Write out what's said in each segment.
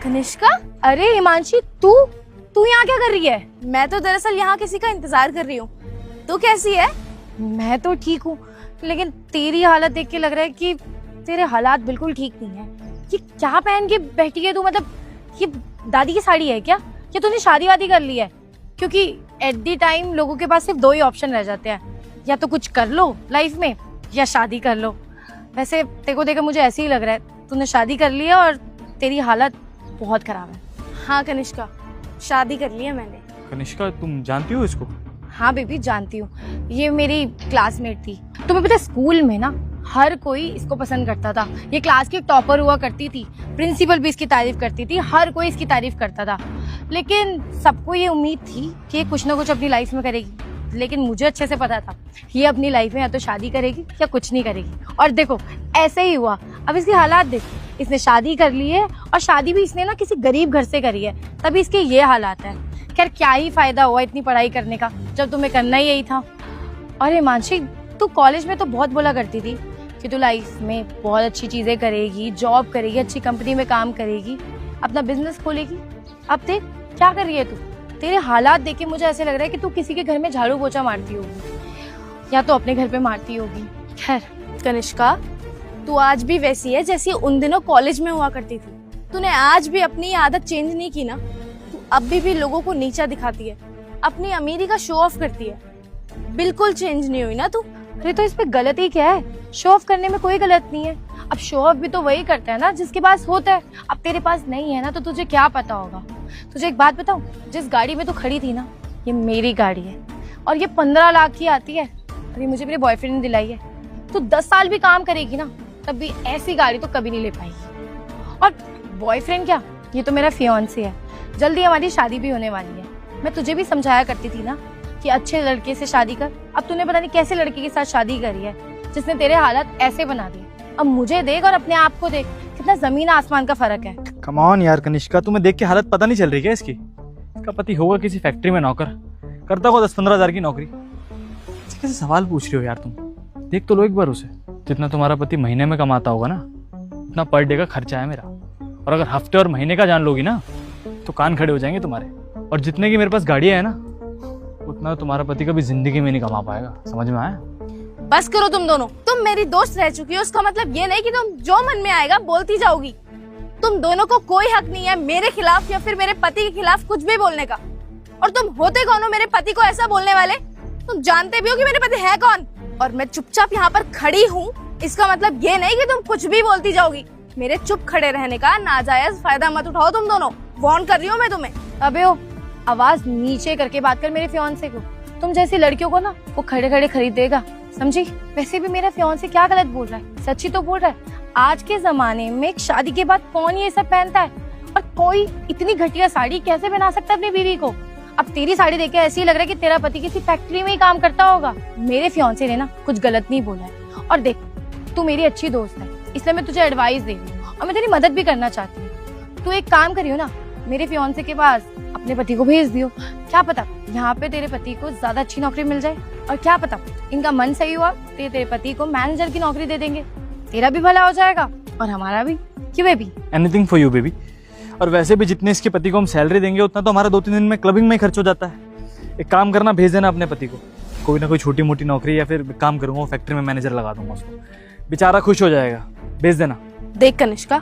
कनिष्का, अरे हिमांशी, तू यहाँ क्या कर रही है? मैं तो दरअसल यहाँ किसी का इंतजार कर रही हूँ। तू कैसी है? मैं तो ठीक हूँ, लेकिन तेरी हालत देख के लग रहा है कि तेरे हालात बिल्कुल ठीक नहीं है। ये क्या पहन के बैठी है तू? मतलब ये दादी की साड़ी है क्या, या तूने शादी वादी कर ली है? क्योंकि एट दी टाइम लोगों के पास सिर्फ दो ही ऑप्शन रह जाते हैं, या तो कुछ कर लो लाइफ में या शादी कर लो। वैसे तेरे को देखकर मुझे ऐसे ही लग रहा है तूने शादी कर ली है और तेरी हालत बहुत खराब है। हाँ कनिष्का, शादी कर ली है मैंने। कनिष्का, तुम जानती हो इसको? हाँ बेबी, जानती हूँ। ये मेरी क्लासमेट थी। तुम्हें पता है स्कूल में ना हर कोई इसको पसंद करता था। ये क्लास की टॉपर हुआ करती थी, प्रिंसिपल भी इसकी तारीफ करती थी, हर कोई इसकी तारीफ करता था। लेकिन सबको ये उम्मीद थी कि ये कुछ ना कुछ अपनी लाइफ में करेगी, लेकिन मुझे अच्छे से पता था ये अपनी लाइफ में या तो शादी करेगी या कुछ नहीं करेगी। और देखो ऐसे ही हुआ। अब इसकी हालात देखो, इसने शादी कर ली है और शादी भी इसने ना किसी गरीब घर से करी है, तभी इसके ये हालात है। खैर क्या ही फायदा हुआ इतनी पढ़ाई करने का जब तुम्हें करना ही यही था। और हिमांशी, तू कॉलेज में तो बहुत बोला करती थी कि तू लाइफ में बहुत अच्छी चीजें करेगी, जॉब करेगी, अच्छी कंपनी में काम करेगी, अपना बिजनेस खोलेगी। अब देख क्या कर रही है तू। तेरे हालात देख के मुझे ऐसे लग रहा है कि तू किसी के घर में झाड़ू पोछा मारती होगी, या तो अपने घर पे मारती होगी। खैर कनिष्का, तू आज भी वैसी है जैसी उन दिनों कॉलेज में हुआ करती थी। तूने आज भी अपनी आदत चेंज नहीं की ना। तू अब भी लोगों को नीचा दिखाती है, अपनी अमीरी का शो ऑफ करती है। बिल्कुल चेंज नहीं हुई ना तू। अरे तो इस पे गलती क्या है? शो ऑफ करने में कोई गलत नहीं है। अब शो ऑफ भी तो वही करता है ना जिसके पास होता है। अब तेरे पास नहीं है ना, तो तुझे क्या पता होगा। तुझे एक बात बताऊं, जिस गाड़ी में तू खड़ी थी ना, ये मेरी गाड़ी है और ये 15 लाख की आती है और ये मुझे मेरे बॉयफ्रेंड ने दिलाई है। तू 10 साल भी काम करेगी ना, तब भी ऐसी गाड़ी तो कभी नहीं ले पाएगी। और बॉयफ्रेंड क्या, ये तो मेरा फियांसे है। जल्दी हमारी शादी भी होने वाली है। मैं तुझे भी समझाया करती थी ना कि अच्छे लड़के से शादी कर। अब तूने पता नहीं कैसे लड़के के साथ शादी करी है जिसने तेरे हालात ऐसे बना दिए। अब मुझे देख और अपने आप को देख, कितना जमीन आसमान का फर्क है। कम ऑन यार कनिष्का, तुम्हें देख के हालत पता नहीं चल रही क्या इसकी? इसका पति होगा किसी फैक्ट्री में नौकर, करता होगा 10-15 हजार की नौकरी। कैसे सवाल पूछ रही हो यार तुम? देख तो लो एक बार उसे। जितना तुम्हारा पति महीने में कमाता होगा ना, उतना पर डे का खर्चा है मेरा। और अगर हफ्ते और महीने का जान लोगी ना, तो कान खड़े हो जाएंगे तुम्हारे। और जितने की मेरे पास गाड़ियां है ना, उतना तुम्हारा पति कभी जिंदगी में नहीं कमा पाएगा। समझ में आया? बस करो तुम दोनों। तुम मेरी दोस्त रह चुकी हो, उसका मतलब ये नहीं कि तुम जो मन में आएगा बोलती जाओगी। तुम दोनों को कोई हक नहीं है मेरे खिलाफ या फिर मेरे पति के खिलाफ कुछ भी बोलने का। और तुम होते कौन हो मेरे पति को ऐसा बोलने वाले? तुम जानते भी हो कि मेरे पति है कौन। और मैं चुपचाप यहाँ पर खड़ी हूँ, इसका मतलब ये नहीं कि तुम कुछ भी बोलती जाओगी। मेरे चुप खड़े रहने का नाजायज फायदा मत उठाओ तुम दोनों। वार्न कर रही हूँ मैं तुम्हें। अबे ओ, आवाज नीचे करके बात कर मेरे फियांसे को। तुम जैसी लड़कियों को ना वो खड़े खड़े खरीद देगा, समझी? वैसे भी मेरा फियांसे क्या गलत बोल रहा है, सच्ची तो बोल रहा है। आज के जमाने में शादी के बाद कौन ये सब पहनता है? और कोई इतनी घटिया साड़ी कैसे पहना सकता है अपनी बीवी को? अब तेरी साड़ी देख के ऐसे ही लग रहा है कि तेरा पति किसी फैक्ट्री में ही काम करता होगा। मेरे फियांसे ने ना कुछ गलत नहीं बोला है। और देख, तू मेरी अच्छी दोस्त है, इसलिए मैं तुझे एडवाइस दे रही हूँ और मैं तेरी मदद भी करना चाहती हूँ। तू एक काम करियो ना, मेरे फियांसे के पास अपने पति को भेज दियो। क्या पता यहाँ पे तेरे पति को ज्यादा अच्छी नौकरी मिल जाए, और क्या पता इनका मन सही हुआ तो तेरे पति को मैनेजर की नौकरी दे देंगे। तेरा भी भला हो जाएगा और हमारा भी। क्यों baby? Anything for you baby. और वैसे भी जितने इसके पति को हम सैलरी देंगे, उतना तो हमारा 2-3 दिन में क्लबिंग में ही खर्च हो जाता है। एक काम करना, भेज देना अपने पति को कोई ना कोई छोटी मोटी नौकरी, या फिर काम करूंगा फैक्ट्री में मैनेजर लगा दूंगा उसको। बेचारा खुश हो जाएगा। भेज देना। देख कनिष्का,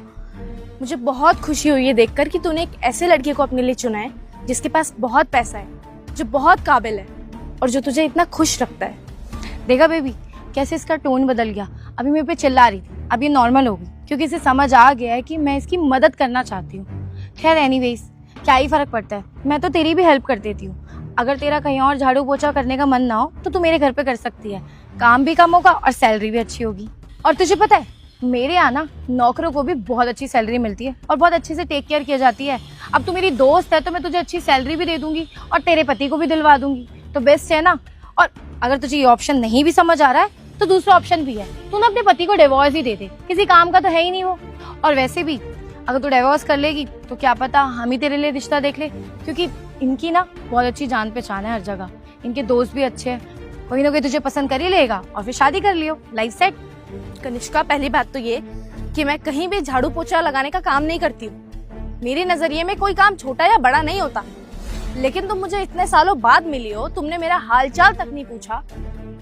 मुझे बहुत खुशी हुई है देखकर कि तूने एक ऐसे लड़के को अपने लिए चुना है जिसके पास बहुत पैसा है, जो बहुत काबिल है और जो तुझे इतना खुश रखता है। देखा बेबी कैसे इसका टोन बदल गया। अभी मेरे पे चिल्ला रही थी, अब ये नॉर्मल होगी क्योंकि इसे समझ आ गया है कि मैं इसकी मदद करना चाहती हूँ। खैर एनीवेज, क्या ही फर्क पड़ता है, मैं तो तेरी भी हेल्प कर देती हूँ। अगर तेरा कहीं और झाड़ू पोछा करने का मन ना हो तो तू मेरे घर पे कर सकती है। काम भी कम होगा और सैलरी भी अच्छी होगी। और तुझे पता है मेरे यहाँ ना नौकरों को भी बहुत अच्छी सैलरी मिलती है और बहुत अच्छे से टेक केयर किया जाती है। अब तू मेरी दोस्त है तो मैं तुझे अच्छी सैलरी भी दे दूंगी और तेरे पति को भी दिलवा दूंगी, तो बेस्ट है ना। और अगर तुझे ये ऑप्शन नहीं भी समझ आ रहा है तो दूसरा ऑप्शन भी है, तू ना अपने पति को डिवोर्स ही दे दे, किसी काम का तो है ही नहीं वो। और वैसे भी अगर तू डिवोर्स कर लेगी तो क्या पता हम ही तेरे लिए रिश्ता देख ले, क्योंकि इनकी ना बहुत अच्छी जान पहचान है हर जगह, इनके दोस्त भी अच्छे हैं। कोई ना कोई तुझे पसंद कर ही लेगा और फिर शादी कर लियो, लाइफ सेट। कनिष्का, पहली बात तो ये कि मैं कहीं भी झाड़ू पोछा लगाने का काम नहीं करती हूँ। मेरे नजरिए में कोई काम छोटा या बड़ा नहीं होता, लेकिन तुम मुझे इतने सालों बाद मिली हो, तुमने मेरा हालचाल तक नहीं पूछा।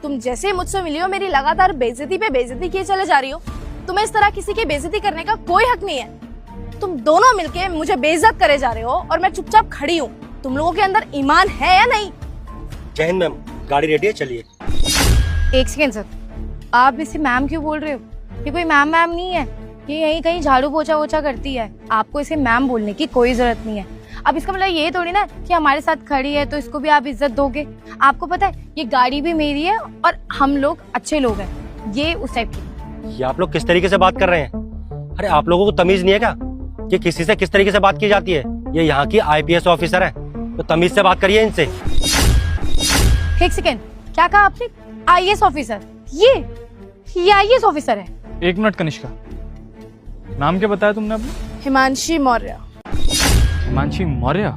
तुम जैसे ही मुझसे मिली हो मेरी लगातार बेइज्जती पे बेइज्जती किए चले जा रही हो। तुम्हें इस तरह किसी की बेइज्जती करने का कोई हक नहीं है। तुम दोनों मिलके मुझे बेइज्जत करे जा रहे हो और मैं चुपचाप खड़ी हूँ। तुम लोगों के अंदर ईमान है या नहीं? जय हिंद मैम, गाड़ी रेडी है, चलिए। एक सेकेंड सर, आप इसे मैम क्यों बोल रहे हो? ये कोई मैम नहीं है, ये यहीं कहीं झाड़ू पोछा वोछा करती है। आपको इसे मैम बोलने की कोई जरूरत नहीं है। अब इसका मतलब ये थोड़ी ना कि हमारे साथ खड़ी है तो इसको भी आप इज्जत दोगे। आपको पता है ये गाड़ी भी मेरी है और हम लोग अच्छे लोग हैं, ये उस टाइप की। ये आप लोग किस तरीके से बात कर रहे हैं? अरे आप लोगों को तमीज नहीं है क्या कि किसी से किस तरीके से बात की जाती है? ये यहाँ की IPS ऑफिसर है, तो तमीज से बात करिए इनसे। एक सेकेंड, क्या कहा आपने? IAS officer? ये IAS ऑफिसर है? एक मिनट कनिष्का, नाम क्या बताया तुमने अपना? हिमांशी मौर्य। हिमांशी मौर्य?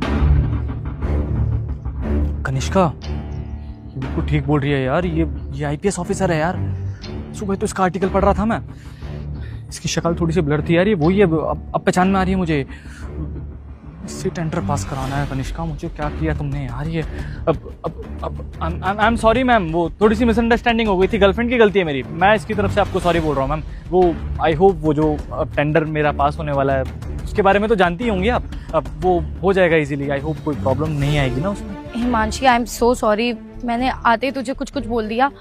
कनिष्का ये बिल्कुल ठीक बोल रही है यार, ये IPS ऑफिसर है यार। सुबह तो इसका आर्टिकल पढ़ रहा था मैं। इसकी शक्ल थोड़ी सी ब्लर थी यार, ये वही है। अब पहचान में आ रही है मुझे। इससे टेंडर पास कराना है कनिष्का, मुझे क्या किया तुमने यार ये। अब आई एम सॉरी मैम, वो थोड़ी सी मिसअंडरस्टैंडिंग हो गई थी, गर्लफ्रेंड की गलती है मेरी। मैं इसकी तरफ से आपको सॉरी बोल रहा हूँ मैम। वो आई होप वो जो टेंडर मेरा पास होने वाला है उसके बारे में तो जानती ही होंगी आप। अब वो हो जाएगा इजीली, आई होप कोई प्रॉब्लम नहीं आएगी ना उसमें। Himanshi, I am so sorry, मैंने आते ही तुझे कुछ बोल दिया,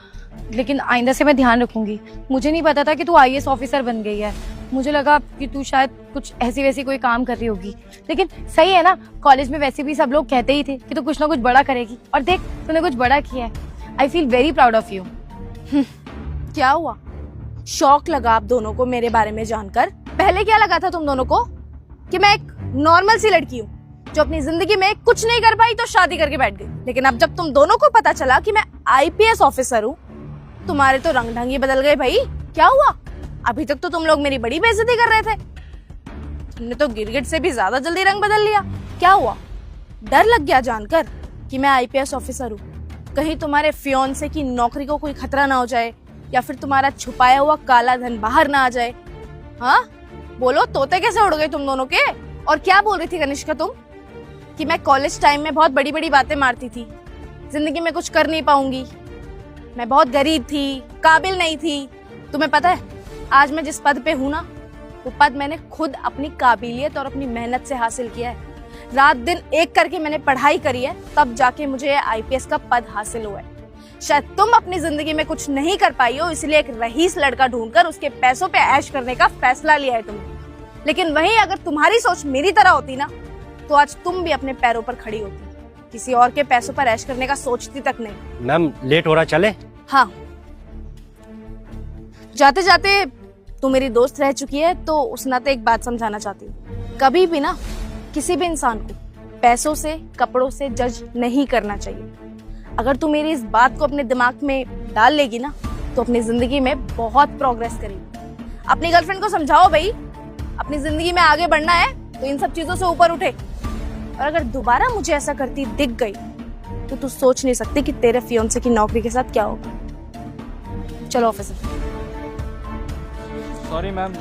लेकिन आइंदा से मैं ध्यान रखूंगी। मुझे नहीं पता था कि तू IAS ऑफिसर बन गई है। मुझे लगा कि तू शायद कुछ ऐसी वैसी कोई काम कर रही होगी, लेकिन सही है ना, कॉलेज में वैसे भी सब लोग कहते ही थे कि तू कुछ ना कुछ बड़ा करेगी, और देख तूने कुछ बड़ा किया है। I feel very proud of you. क्या हुआ? शौक लगा आप दोनों को मेरे बारे में जानकर? पहले क्या लगा था तुम दोनों को कि मैं एक नॉर्मल सी लड़की हूँ जो अपनी जिंदगी में कुछ नहीं कर पाई तो शादी करके बैठ गई। लेकिन अब जब तुम दोनों को पता चला कि मैं IPS ऑफिसर हूँ, तुम्हारे तो रंग ढंग ही बदल गए भाई। क्या हुआ? अभी तक तो तुम लोग मेरी बड़ी बेइज्जती कर रहे थे, तुमने तो गिरगिट से भी ज्यादा जल्दी रंग बदल लिया। क्या हुआ? डर लग गया जानकर कि मैं IPS ऑफिसर हूँ? कहीं तुम्हारे फियोंसे की नौकरी को कोई खतरा ना हो जाए, या फिर तुम्हारा छुपाया हुआ काला धन बाहर ना आ जाए? हाँ बोलो, तोते कैसे उड़ गए तुम दोनों के? और क्या बोल रही थी कनिष्का तुम कि मैं कॉलेज टाइम में बहुत बड़ी बड़ी बातें मारती थी, जिंदगी में कुछ कर नहीं पाऊंगी, मैं बहुत गरीब थी, काबिल नहीं थी। तुम्हें पता है आज मैं जिस पद पे हूँ ना, वो पद मैंने खुद अपनी काबिलियत और अपनी मेहनत से हासिल किया है। रात दिन एक करके मैंने पढ़ाई करी है, तब जाके मुझे IPS का पद हासिल हुआ है। शायद तुम अपनी जिंदगी में कुछ नहीं कर पाई हो, इसलिए एक रईस लड़का ढूंढकर उसके पैसों पे ऐश करने का फैसला लिया है तुमने। लेकिन वहीं अगर तुम्हारी सोच मेरी तरह होती ना, तो आज तुम भी अपने पैरों पर खड़ी होती, किसी और के पैसों पर ऐश करने का सोचती तक नहीं। मैम लेट हो रहा, चले? हाँ, जाते जाते तू मेरी दोस्त रह चुकी है तो उस नाते एक बात समझाना चाहती हूँ। कभी भी ना किसी भी इंसान को पैसों से, कपड़ों से जज नहीं करना चाहिए। अगर तू मेरी इस बात को अपने दिमाग में डाल लेगी ना, तो अपनी जिंदगी में बहुत प्रोग्रेस करेगी। अपनी गर्लफ्रेंड को समझाओ भाई, अपनी जिंदगी में आगे बढ़ना है तो इन सब चीजों से ऊपर उठे। और अगर दोबारा मुझे ऐसा करती दिख गई तो तू सोच नहीं सकती कि तेरे फियोंसे की नौकरी के साथ क्या होगा। चलो ऑफिसर। Sorry ma'am.